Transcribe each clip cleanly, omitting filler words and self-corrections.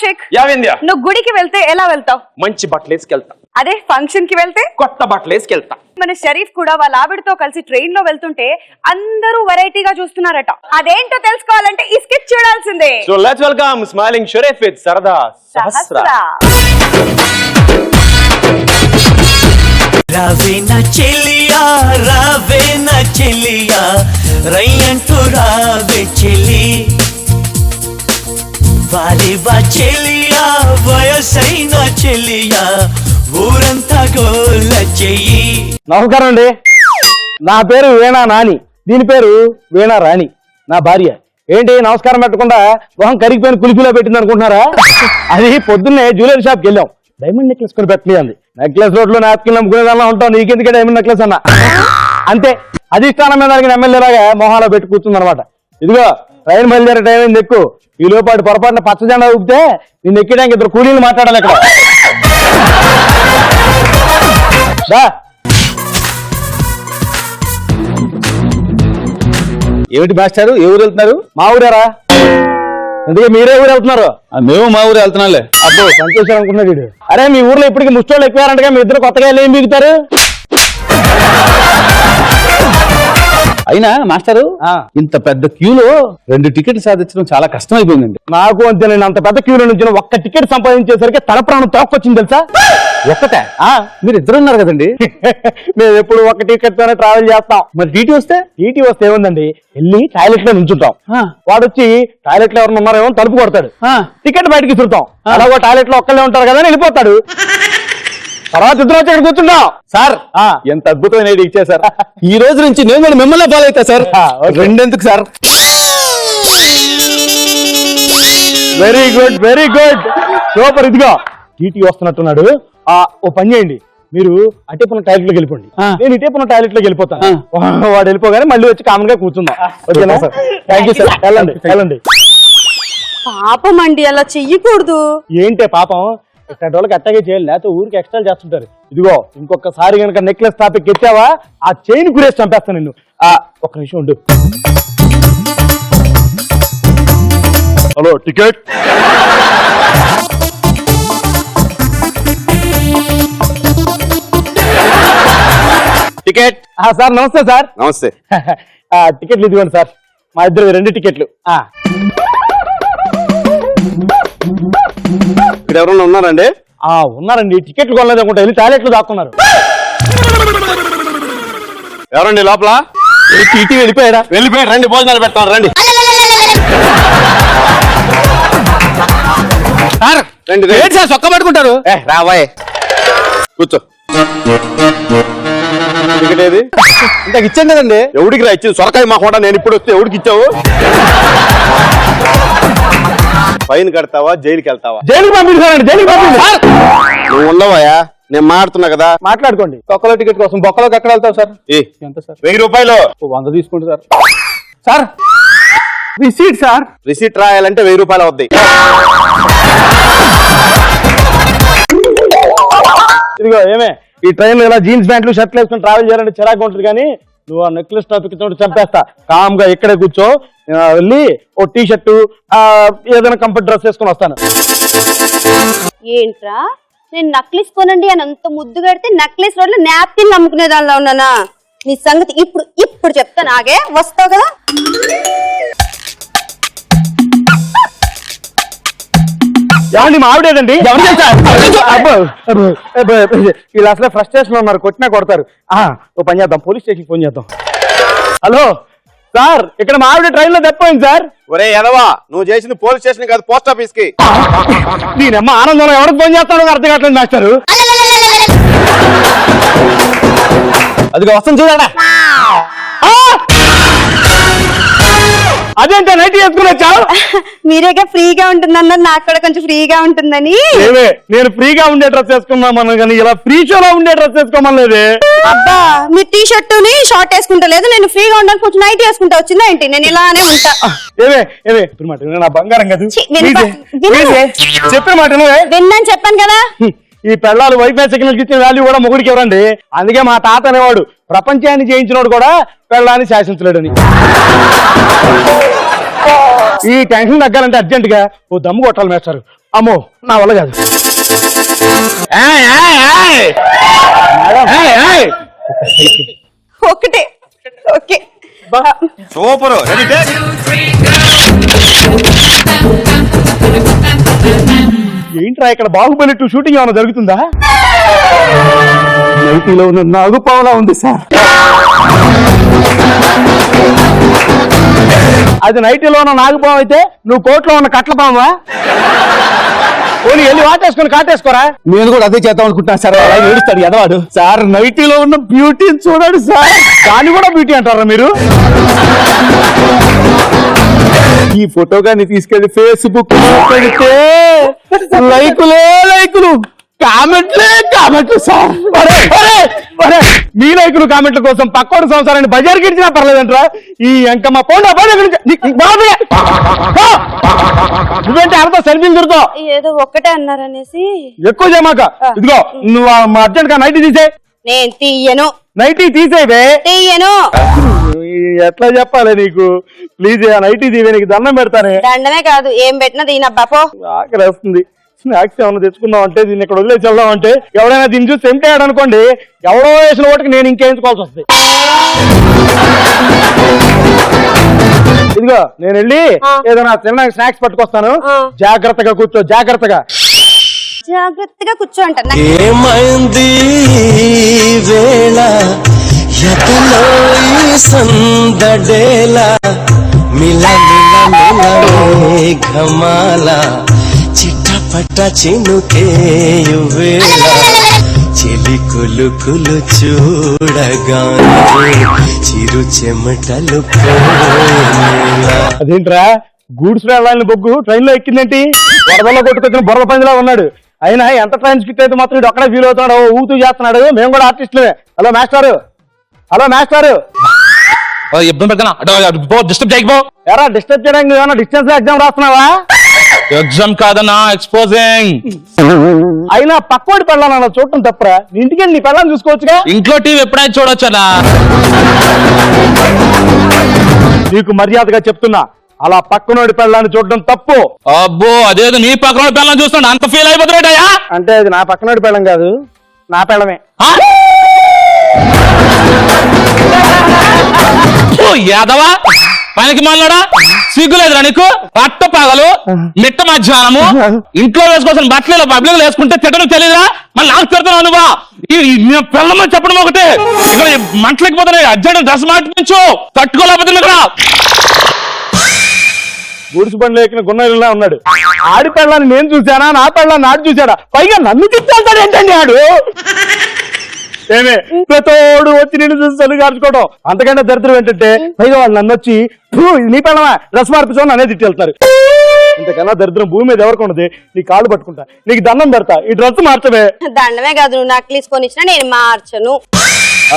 కౌశిక్, నువ్వు గుడికి వెళ్తే ఎలా వెళ్తావు? మంచి బట్టలు వేసుకెళ్తా. అదే ఫంక్షన్ కి వెళ్తే కొత్త బట్టలు వేసుకెళ్తా. మన షరీఫ్ కూడా వాళ్ళ ఆవిడతో కలిసి ట్రైన్ లో వెళ్తుంటే అందరూ వెరైటీగా చూస్తున్నారట. అదేంటో తెలుసుకోవాలంటే ఈ స్కిట్ చూడాల్సిందే. So let's welcome smiling Sharif with సరదా సహస్ర. రావేనా చెలియా, రావేనా చెలియా, రయ్యంటూ రావే చెలి, వాలివా చెలియా, వయసైన చెలియా, ఊరంతా గోల చెయ్యి. నమస్కారం అండి, నా పేరు వీణా నాని, దీని పేరు వీణా రాణి, నా భార్య. ఏంటి నమస్కారం పెట్టకుండా మొహం కరిగిపోయిన కులిపిలో పెట్టింది అనుకుంటున్నారా? అది పొద్దున్నే జ్యువెలరీ షాప్కి వెళ్ళాం, డైమండ్ నెక్లెస్ కొని పెట్టలే అంది. నెక్లెస్ రోడ్ లో నాప్కిన్ నమ్ముకునేదానిలో ఉంటాం, నీకెందుకే డైమండ్ నెక్లెస్ అన్న. అంతే, అధిష్టానం మీద అడిగిన ఎమ్మెల్యేలాగా మొహాలో పెట్టి కూర్చుంది అనమాట. ఇదిగో ట్రైన్ బయలుదేరే టైం అయింది, ఎక్కువ. ఈ లోపాటు పొరపాటున పచ్చ జెండా ఊపితే నేను ఎక్కడానికి ఇద్దరు కూలీలు మాట్లాడాలి ఇక్కడ. ఏమిటి మాస్టారు, ఏ ఊరు వెళ్తున్నారు? మా ఊరేరా. అందుకే మీరే ఊరు వెళ్తున్నారు? మేము మా ఊరు వెళ్తున్నాంలే. అబ్బో సంతోషం అనుకున్నాడు వీడు. అరే మీ ఊర్లో ఇప్పటికి ముష్టోళ్ళు ఎక్కువారంటగా, మీ ఇద్దరు కొత్తగా ఏం మిగుతారు? అయినా మాస్టారు, ఇంత పెద్ద క్యూలో 2 టికెట్లు సాధించడం చాలా కష్టం అయిపోయిందండి. నాకు అంతేనండి, అంత పెద్ద క్యూలో నుంచి ఒక్క టికెట్ సంపాదించేసరికి తల ప్రాణం తోక్కొచ్చింది తెలుసా? ఒక్కటే? మీరు ఇద్దరు ఉన్నారు కదండి. మేము ఎప్పుడు ఒక్క టికెట్ తోనే ట్రావెల్ చేస్తాం. మరి టీటీ వస్తే? టీటీ వస్తే ఏముందండి, వెళ్ళి టాయిలెట్ లో నుంచుంటాం. వాడు వచ్చి టాయిలెట్ లో ఎవరన్నా ఉన్నారేమో తలుపు కొడతాడు, టికెట్ బయటకి చూస్తాం. అలాగో టాయిలెట్ లో ఒక్కళ్ళే ఉంటారు కదా అని వెళ్ళిపోతాడు. తర్వాత ఇద్దరు వచ్చి ఇక్కడ కూర్చుంటాం. సార్ ఎంత అద్భుతమైన ఐడియా ఇచ్చారు సార్. ఈ రోజు నుంచి నేను కూడా మిమ్మల్ని ఫాలో అవుతా సార్. రెండెందుకు sir? Very good, very good, super. ఇదిగో టీటీ వస్తున్నట్టున్నాడు. ఓ పని చేయండి, మీరు అటేపున్న టాయిలెట్ లోకి వెళ్ళిపోండి, నేను ఇటేపున్న టాయిలెట్ లోకి వెళ్ళిపోతాను. వాడు వెళ్ళిపోగానే మళ్ళీ వచ్చి కామన్ గా కూర్చుందాం. ఓకేనా సార్? Thank you sir. వెళ్ళండి వెళ్ళండి. పాపం అండి, అలా చెయ్యకూడదు. ఏంటే పాపం, ఇట్లాంటి వాళ్ళకి అట్టాగే చేయాలి, లేకపోతే ఊరికి ఎక్స్ట్రా చేస్తుంటారు. ఇదిగో ఇంకొకసారి కనుక నెక్లెస్ టాపిక్ ఎత్తావా ఆ చైన్ గురేసి చంపేస్తాను నిన్ను. ఒక్క నిమిషం ఉండు. Hello, ticket. టికెట్. సార్ నమస్తే సార్. నమస్తే. టికెట్లు ఇదిగోండి సార్, మా ఇద్దరు 2 టికెట్లు. ఇక్కడ ఎవరన్నా ఉన్నారండి? ఉన్నారండి, టికెట్లు కొనలేదు అనుకుంటా, వెళ్ళి టాయిలెట్లు దాక్కున్నారు. ఎవరండి లోపల? టీటీ వెళ్ళిపోయాడా? వెళ్ళిపోయాడు. రండి, భోజనాలు పెడతాను రండి. రండి సార్, చొక్క పట్టుకుంటారు. రావాయ్, కూర్చో. టికెట్ ఏది? ఇంతకు ఇచ్చాను కదండి. ఎవడికి రా ఇచ్చింది? సొరకాయ మా కూడా నేను ఇప్పుడు వస్తే ఎవడికి ఇచ్చావు? ఫైన్ కడతావా, జైలుకి వెళ్తావా? జైలుకి పంపిస్తానండి, జైలుకి పంపిస్తాను. నువ్వు ఉండవా? నేను మాట్లాడుతున్నా కదా. మాట్లాడుకోండి. తొక్కలో టికెట్ కోసం బొక్కలోకి ఎక్కడ వెళ్తావు సార్? ఎంత సార్? 1000 రూపాయలు. 100 తీసుకోండి sir. Sir receipt sir. Receipt రాయాలంటే 1000 రూపాయలు అవుద్ది. ఇదిగో ఏమే, ఈ ట్రైన్ లో ఇలా జీన్స్ ప్యాంట్లు షర్ట్లు వేసుకుని ట్రావెల్ చేయాలంటే చిరాకు ఉంటుంది, కానీ నువ్వు ఆ నెక్లెస్ టాపిక్ తోటి చంపేస్తా. కామ్ గా ఇక్కడే కూర్చో, వెళ్ళి ఓ టీ షర్టు ఏదైనా కంఫర్ట్ డ్రెస్ వేసుకొని వస్తాను. ఏంట్రా, నేను నక్లెస్ కొనండి అని అంత ముద్దు కడితే నక్లెస్ రోడ్లో నాప్కిన్ నమ్ముకునే దానిలో ఉన్నానా? నీ సంగతి ఇప్పుడు చెప్తాను, ఆగే వస్తావు కదా. ఏమండి మా ఆవిడేదండి? వీళ్ళు అసలే ఫ్రస్ట్రేషన్ ఉన్నారు, కొట్టినా కొడతారు. ఓ పని చేద్దాం, పోలీస్ స్టేషన్ ఫోన్ చేద్దాం. హలో సార్, ఇక్కడ మా ఆవిడ ట్రైన్ లో తప్పిపోయింది సార్. ఒరే ఎదవా, నువ్వు చేసింది పోలీస్ స్టేషన్ కాదు, పోస్ట్ ఆఫీస్ కి. దీనమ్మ ఆనందంలో ఎవరికి ఫోన్ చేస్తాడో అర్థం కావట్లేదు మాస్టారు. అదిగో వస్తుంది చూడడా. అదేంటో నైట్ వేసుకుని వచ్చావు? మీరేగా ఫ్రీగా ఉంటుందన్నారు, నాకు కూడా కొంచెం ఫ్రీగా ఉంటుందని. నేను ఫ్రీగా ఉండే డ్రెస్ వేసుకున్నామన్నా, కానీ ఇలా ఫ్రీ షోలో ఉండే డ్రెస్ వేసుకోమలేదు. అబ్బా, మీరు టీ షర్టుని షార్ట్ వేసుకుంటా లేదు, నేను ఫ్రీగా ఉండడానికి కొంచెం నైట్ వేసుకుంటా వచ్చిందా ఏంటి? నేను ఇలానే ఉంటా. ఇప్పుడు మాట నా బంగారం కదా, చెప్పిన మాట విన్నాను, చెప్పాను కదా. ఈ పెళ్ళాలు వైఫై సిగ్నల్కి ఇచ్చిన వాల్యూ కూడా మొగుడికి ఎవరండి. అందుకే మా తాత అనేవాడు, ప్రపంచాన్ని జయించినోడు కూడా పెళ్ళాన్ని శాసించలేడని. ఈ టెన్షన్ తగ్గాలంటే అర్జెంట్ గా ఓ దమ్ము కొట్టాలి మేస్టారు. అమ్మో నా వల్ల కాదు. ఒకటే ఓకే సూపర్. ఏంట్రా ఇక్కడ బాహుబలి 2 షూటింగ్ ఏమైనా జరుగుతుందా? నైటీలో ఉన్న నాగుపావులా ఉంది సార్. అది నైటీలో ఉన్న నాగుపాము అయితే నువ్వు కోట్లో ఉన్న కట్లపామా? పోనీ వెళ్ళి వాటేసుకుని కాటేసుకోరా. నేను కూడా అదే చేద్దాం అనుకుంటున్నా సార్. అలా ఏడుస్తాడు ఎదవాడు. సార్ నైటీలో ఉన్న బ్యూటీని చూడండి సార్. దాన్ని కూడా బ్యూటీ అంటారా మీరు? ఈ ఫోటో గాని తీసుకెళ్లి ఫేస్బుక్ పెడితే లైకులు కామెంట్లు సార్. మీ లైకులు కామెంట్ల కోసం పక్కోడు సంవత్సరాన్ని బజార్కి ఇచ్చినా పర్లేదంటరా. ఈ అంకమ్మ పోండా నువ్వేంటి అర్థం సెల్ఫీలు దొరుకుతావు. ఏదో ఒక్కటే అన్నారనేసి ఎక్కువ చేయమాక. ఇదిగో నువ్వు అర్జెంట్ గా నైటీ తీసే. నేను తీయను. నైటీ తీసేవే. తీయను. ఎట్లా చెప్పాలి నీకు? ప్లీజ్ నైటీ తీవే, నీకు దండం పెడతానే. దండమే కాదు ఏం పెట్టినా దీనబ్బా పో. ఆకలి వస్తుంది. స్నాక్స్ ఏమన్నా తెచ్చుకుందాం అంటే దీన్ని ఇక్కడ వదిలేసి వెళ్దాం అంటే ఎవరైనా దీన్ని చూసి తెంపాడు అనుకోండి, ఎవడో వేసిన ఓటుకి నేను ఇంకేయించుకోవాల్సి వస్తుంది. ఇదిగో నేను వెళ్ళి ఏదైనా తినడానికి స్నాక్స్ పట్టుకొస్తాను. జాగ్రత్తగా కూర్చో. జాగ్రత్తగా కూర్చో అంట. ఏమైంది వేళ ఎతలో ఈ సందడేల మిల ఘమాల చిట్టపట్ట చినుకేయు వేళ చెలి కులుకులు చూడగానే చిరు చెమటలు అదేంట్రా గూడ్స్ వెళ్ళాలని బొగ్గు ట్రైన్ లో ఎక్కిందేంటి? వరదల్లో కొట్టుకొచ్చిన బుర్ర పందిలా ఉన్నాడు. అయినా ఎంత ట్రైన్ స్కిట్ అయితే మాత్రం ఇటు ఒక్కడే ఫీల్ అవుతున్నాడు, ఊతూ చేస్తున్నాడు. మేము కూడా ఆర్టిస్టులే. హలో మాస్టారు. ఇబ్బంది పెడతానా? డిస్టర్బ్ చేయకపో. ఎరా డిస్టర్బ్ చేయడానికి నువ్వేమన్నా డిస్టెన్స్ లో ఎగ్జామ్ రాస్తున్నావా? ఎగ్జామ్ కాదన్నా, ఎక్స్పోజింగ్. అయినా పక్కోడి పెళ్ళాలన్నా చూడటం తప్పరా? నీ ఇంటికి నీ పెళ్ళాన్ని చూసుకోవచ్చుగా. ఇంట్లో టీవీ ఎప్పుడైనా చూడొచ్చనా? నీకు మర్యాదగా చెప్తున్నా, అలా పక్కనోడి పెళ్ళాన్ని చూడడం తప్పు. అబ్బో అదేదో నీ పక్కన పిల్లలు చూస్తాడు అంత ఫీల్ అయిపోతున్నాడయా? అంటే అది నా పక్కనోడి పెళ్ళం కాదు, నా పెళ్ళమే. యాదవా పనికి మాట్లాడా? సిగ్గులేదురా నీకు? పట్ట పగలు మిట్ట మధ్యాహ్నము ఇంట్లో వేసుకోవాల్సిన బట్టలు పబ్లిక్ వేసుకుంటే తిట్టడం తెలియదురా? మళ్ళీ నాకు తిడతావు నువ్వా? పిల్లమని చెప్పడం ఒకటే, ఇక్కడ మంటలకి పోతున్నాయి. అర్జెంట్ డ్రెస్ మార్పించు, తట్టుకోలేకపోతే ఇక్కడ గుడిసి బండ్లు ఎక్కిన గున్నలా ఉన్నాడు. ఆడి పెళ్ళాన్ని నేను చూశానా, నా పెళ్ళాన్ని ఆడు చూశాడా? పైగా నన్ను తిట్టాడు ఏంటండి ఆడు? ఏమే ప్రతోడు వచ్చి నేను చూసి చదువు కార్చుకోవడం అంతకంటే దరిద్రం ఏంటంటే పైగా వాళ్ళు నన్ను వచ్చి నీ పెళ్ళమా డ్రెస్ మార్పించు అనే తిట్టి వెళ్తారు. ఇంతకన్నా దరిద్రం భూమి మీద ఎవరికి ఉండదు. నీ కాళ్ళు పట్టుకుంటా, నీకు దండం పెడతా, ఈ డ్రెస్ మార్చవే. దండమే కాదు, నువ్వు నక్లీస్ కొనిచ్చినా నేను మార్చను.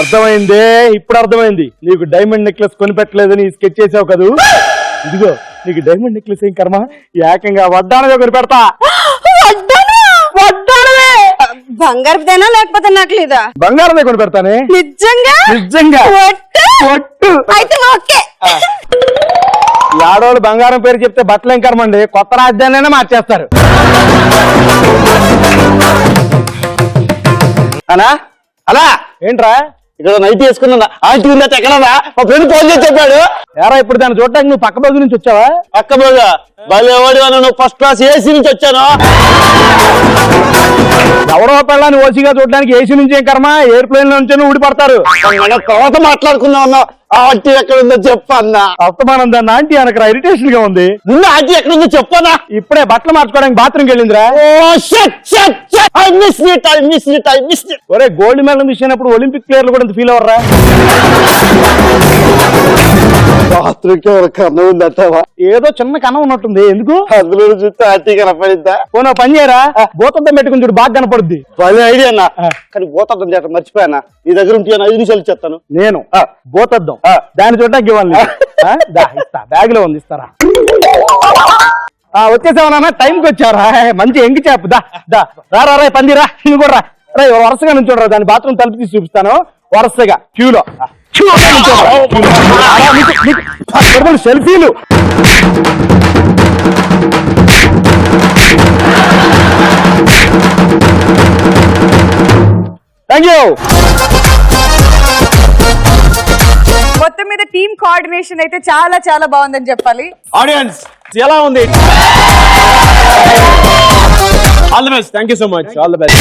అర్థమైందే, ఇప్పుడు అర్థమైంది. నీకు డైమండ్ నెక్లెస్ కొనిపెట్టలేదని స్కెచ్ చేసావు కదూ. ఇదిగో నీకు డైమండ్ నెక్లెస్ ఏం కర్మ, ఏకంగా వడ్డానగా కొనిపెడతా. బంగారుదేనా లేకపోతే నక్లీదా? బంగారమే కొనిపెడతానే. నిజంగా ఒట్టు. అయితే ఓకే. ఆడవాళ్ళు బంగారం పేరు చెప్తే బట్టలు ఏం కర్మండి, కొత్త రాజధాని మార్చేస్తారు. అనా అలా ఏంట్రా ఇక్కడ నైట్ వేసుకున్నా ఆంటీ ఉందా ఎక్కడన్నా? మా ఫ్రెండ్ ఫోన్ చేసి చెప్పాడు. ఎరా ఇప్పుడు దాన్ని చూడటానికి నువ్వు పక్క బోగి నుంచి వచ్చావా? పక్క బోగా బయలువాడి నువ్వు ఫస్ట్ క్లాస్ ఏసీ నుంచి వచ్చాను. ఎవరో పెళ్ళాన్ని ఓసీగా చూడడానికి ఏసీ నుంచి ఏం కర్మ, ఎయిర్ప్లేన్ నుంచి ఊడిపడతారు. తర్వాత మాట్లాడుకుందాం. ఆంటీ ఎక్కడుందో చెప్పన్నా. అస్తమానం దాన్ని ఆంటీ అనకరా, ఇరిటేషన్ గా ఉంది. ముందు ఆంటీ ఎక్కడుందో చెప్పనా? ఇప్పుడే బట్టలు మార్చుకోవడానికి బాత్రూమ్కి వెళ్ళిందిరా. ఒరే గోల్డ్ మెడల్ విషయప్పుడు ఒలింపిక్ ప్లేయర్లు కూడా ఫీల్ అవర్రా. బాత్రూమ్కి కన్నం ఉందట్టవా? ఏదో చిన్న కన్నం ఉన్నట్టుంది. ఎందుకు? అందులో చూస్తే ఆంటీ కనపడిద్దా? పోనా పని చేయరా, భూతద్దం పెట్టుకుని చూడు బాగా కనపడుద్ది. పని ఐడియా అన్నా, కానీ భూతద్దం చేత మర్చిపోయానా. నీ దగ్గర ఉంటే 5 నిమిషాలు ఇచ్చేస్తాను. నేను భూతద్దం దాన్ని చూడడానికి ఇవ్వాలి. ఇస్తా, బ్యాగ్ లో ఉంది, ఇస్తారా? వచ్చేసావనా? టైంకి వచ్చారా? మంచి ఎంగి చేపు. దా రా పందిరా, నువ్వు కూడా రా. వరుసగా నుంచి చూడరా, దాని బాత్రూమ్ తలుపు తీసి చూపిస్తాను. వరుసగా క్యూలో సెల్ఫీలు. కొట్టావు. మొత్తం మీద టీమ్ కోఆర్డినేషన్ అయితే చాలా చాలా బాగుందని చెప్పాలి. ఆడియన్స్ ఎలా ఉంది? All the best. Thank you so much. All the best.